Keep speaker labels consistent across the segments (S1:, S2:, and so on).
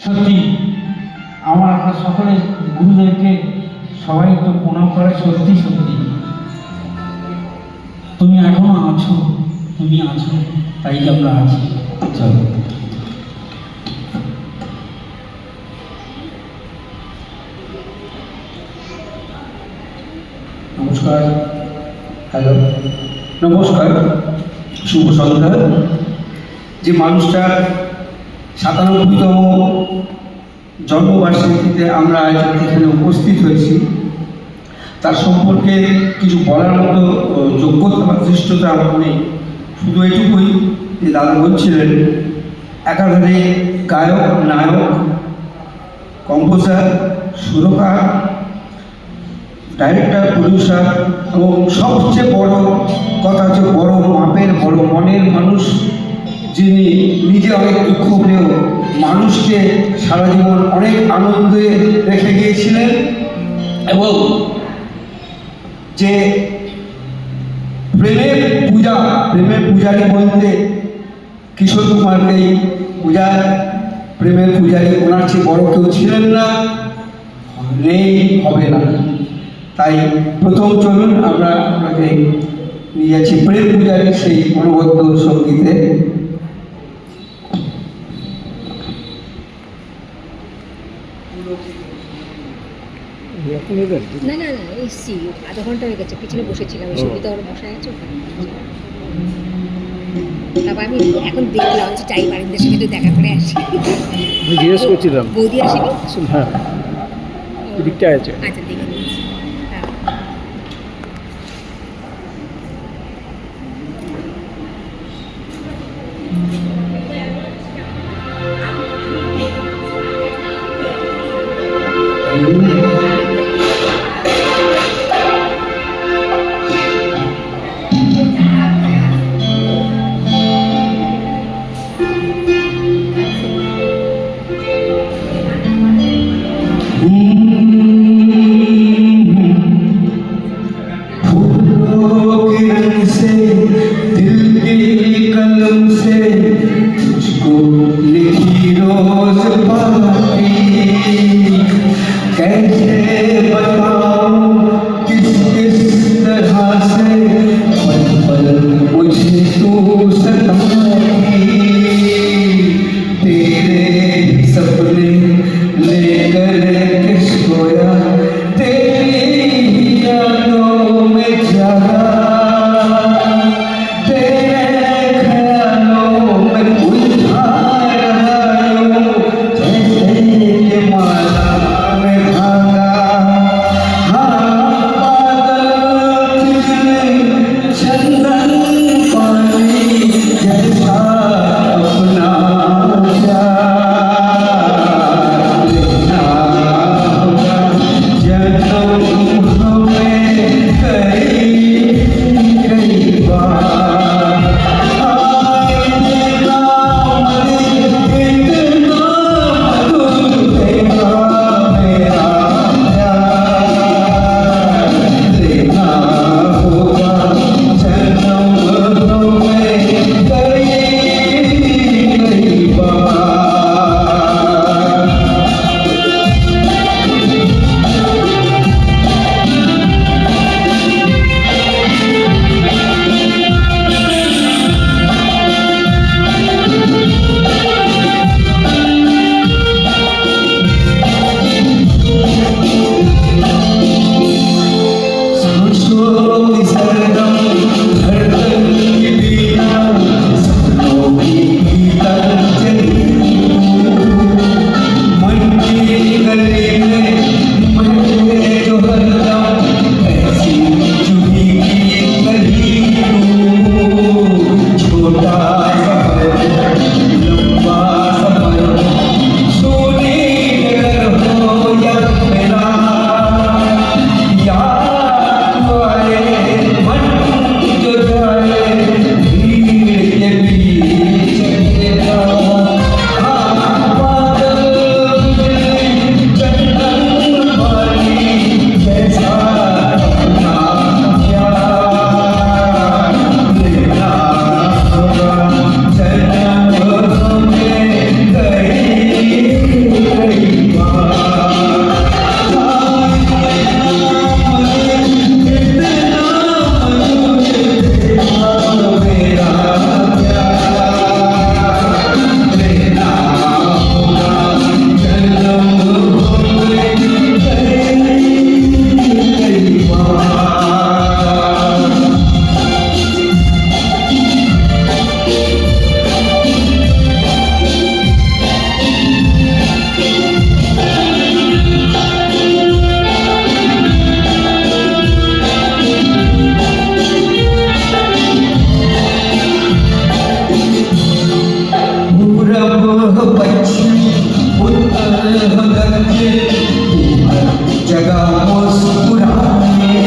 S1: সত্যি আমার আপনার সকলের গুরুদেবকে সবাই তো প্রণাম করে। সত্যি সত্যি তুমি এখনো আছো, তুমি আছো, তাই আমরা আছি। চলো।
S2: নমস্কার, হ্যালো, নমস্কার, শুভ সন্ধ্যা। যে মানুষটা 97তম জন্মবার্ষিকীতে আমরা আজ এখানে উপস্থিত হয়েছি, তার সম্পর্কে কিছু বলার মতো যোগ্যতা বা ধৃষ্টতা আমার নেই। শুধু এটুকুই যে দাদা বলছিলেন একাধারে গায়ক, নায়ক, কম্পোজার, সুরকার, ডাইরেক্টর, প্রডিউসার এবং সবচেয়ে বড় কথা হচ্ছে বড় মাপের, বড় মনের মানুষ, যিনি নিজে অনেক দুঃখ পেয়েও মানুষকে সারা জীবন অনেক আনন্দে রেখে গিয়েছিলেন। এবং যে প্রেমের পূজারী বলতে কিশোর কুমারকেই পূজার, প্রেমের পূজারী, ওনার চেয়ে বড় কেউ ছিলেন না, নেই, হবে না। তাই প্রথম চলুন আমরা আপনাকে নিয়ে যাচ্ছি প্রেম পূজারী সেই অনবদ্য সঙ্গীতে।
S3: না না না, এসছি, আধা ঘন্টা হয়ে গেছে, পিছনে বসেছিলাম, ওই সঙ্গীত ওরা বসে আছে ওখানে। তারপর আমি এখন দেখলাম যে চাই বারিন্দার সঙ্গে একটু দেখা করে আসি।
S4: আমি জিজ্ঞেস করছিলাম।
S3: বৌদি আসেনি?
S4: হ্যাঁ, এদিকটা আছে।
S3: আচ্ছা, দেখে নিচ্ছি। হ্যাঁ।
S2: कैसे जगह मुस्कुराने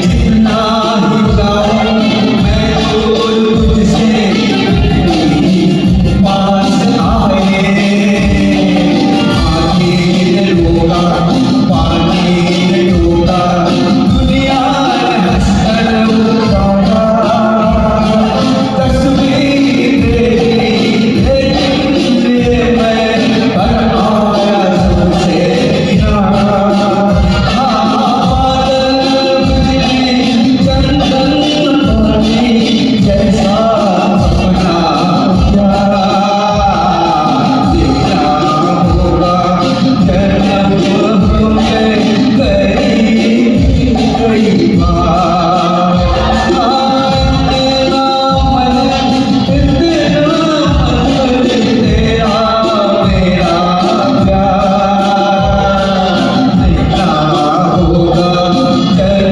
S2: जितना ही गाऊं मैं तुझसे पास आए आगे रोगा पानी डूबा दुनिया हंसकर उड़ाया तस्वीर तेरी मैं पर आया सबसे जैसा अपना देखना होगा जन्म में कई बार तेरा मन तेरा मेरा प्यार देखना होगा जन्म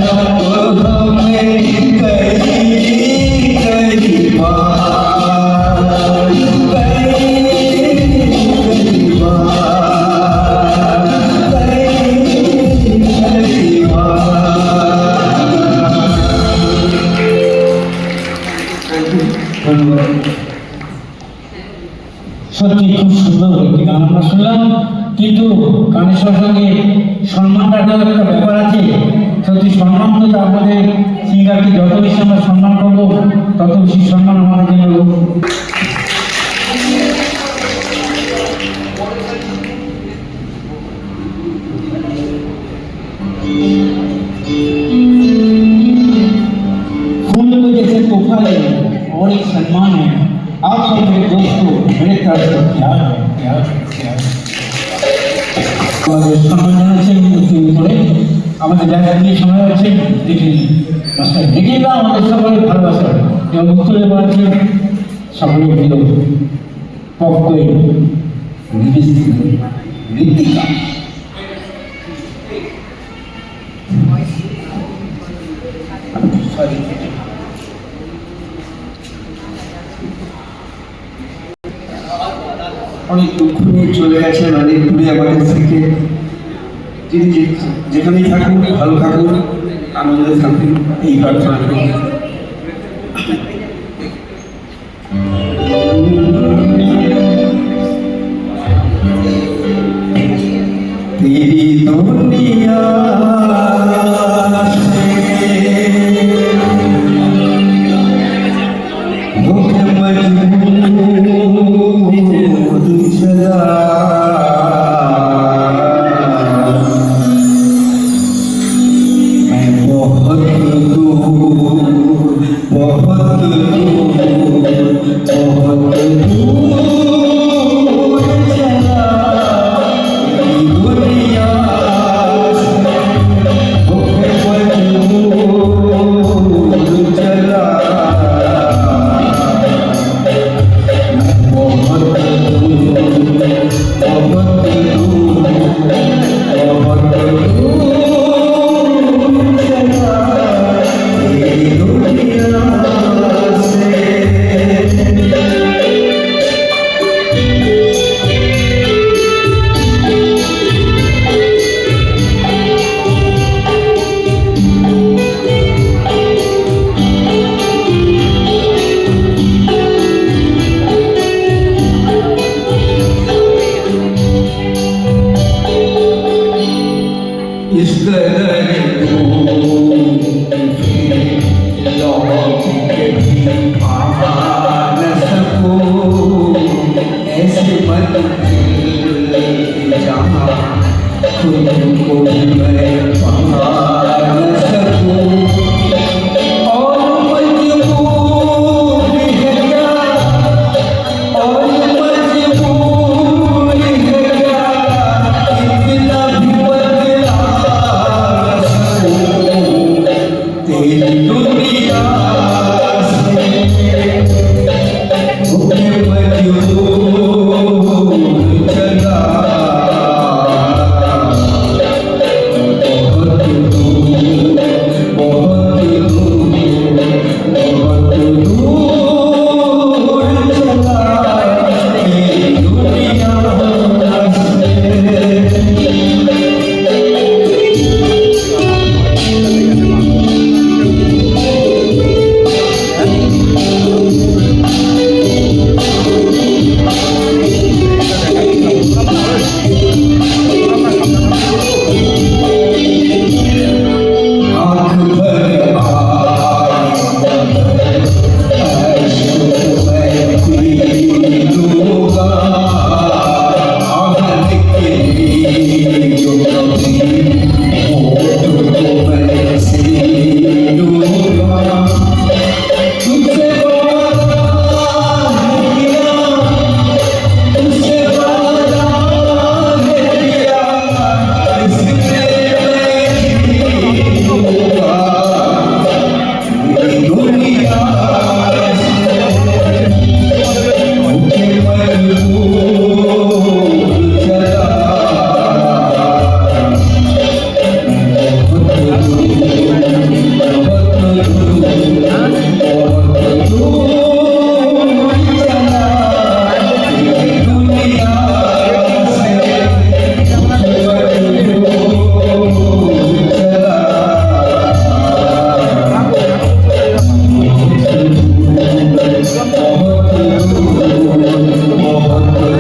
S2: में कई बार
S1: সত্যি খুব সুন্দর একটি গান আমরা শুনলাম, কিন্তু গানের সঙ্গে সম্মান রাখার একটা ব্যাপার আছে। সত্যি সম্মান তো আমাদের সিঙ্গারকে যত বেশি আমরা সম্মান করবো তত বেশি সম্মান আমাদের জন্য। फूल को जैसे तोहफा ले और एक सम्मान है। आप सब मेरे दोस्तों मेरे तरफ से प्यार है, प्यार है, प्यार है। আমাদের সম্মান জানাচ্ছেন উপরে আমাদের যারা নিয়ে সময় আছে দেখে মাস্টার দেখে না আমাদের সকলের ভালোবাসা এবং উত্তরে বলছেন সকলের প্রিয় পক্ষে ঋতিকা।
S2: অনেক দুঃখ নিয়ে চলে গেছেন অনেক দূরে আমাদের থেকে। যিনি যেখানেই থাকুন ভালো থাকুন, আনন্দে থাকুন, এই প্রার্থনা করি। तेरी दुनिया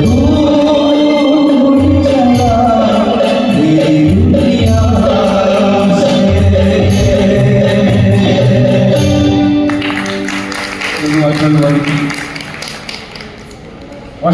S1: दूर